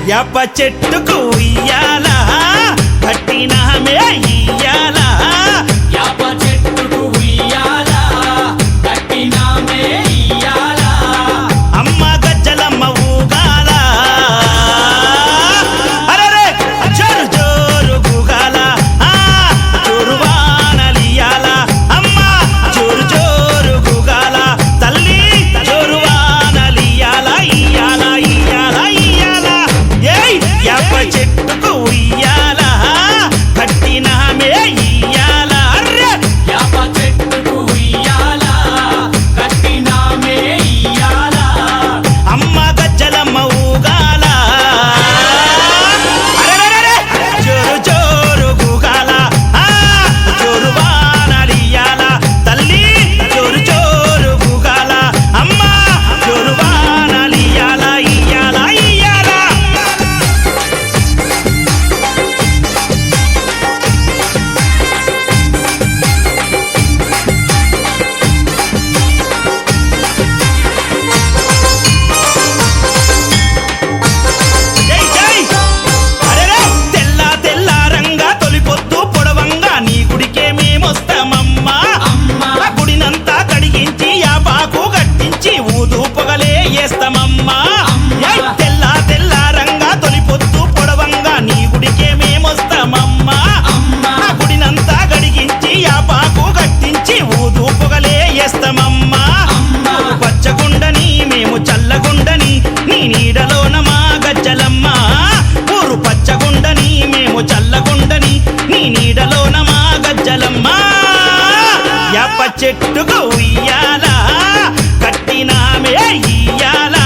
యాప చెట్టుకు ఇయ్యాల కట్టినామే ఇయ్యాల యాప చెట్టుకు ఉయ్యాల కట్టినామే ఇయ్యాల అమ్మ గజ్జలమ్మ ఊగాల అరెరే జోరు జోరు గుగాల జోరు వానలియాల అమ్మ జోరు జోరు గుగాల తల్లి జోరు వానలియాల ఇయ్యాల ఇయ్యాల ఇయ్యాల ఏయ్ యాప చెట్టుకు ఇయ్యాల కట్టినామే ఇయ్యాల అర్రే యాప చెట్టుకు ఉయ్యాల కట్టినామే ఇయ్యాల అమ్మ గజ్జలమ్మ ఊగాల అరెరెరెరె జోరు జోరు గుగాల జోరు వానలియాల తల్లి జోరు జోరు గుగాల అమ్మ జోరు వానలియాల ఇయ్యాల ఇయ్యాల జై జై అరెరే తెల్ల తెల్లారంగా తొలిపొద్దు పొడవంగా నీ గుడికే మేమొస్తామమ్మా అమ్మా ఆ గుడినంతా కడిగించి యాపాకు కట్టించి ఊదు పొగలే వేస్తామమ్మా ఏయ్ తెల్లారంగా తొలిపొద్దు పొడవంగా నీ గుడికే మేమొస్తామమ్మా అమ్మా ఆ గుడినంతా కడిగించి యాపాకు కట్టించి ఊదు పొగలే వేస్తామమ్మా అమ్మా పచ్చగుండని మేము చల్లగుండని నీ నీడలోన మా గజ్జలమ్మ ఊరు పచ్చగుండని మేము చల్లగుండని నీ నీడలోన మా గజ్జలమ్మ యాప చెట్టుకు ఇయ్యాల కట్టినామే ఇయ్యాల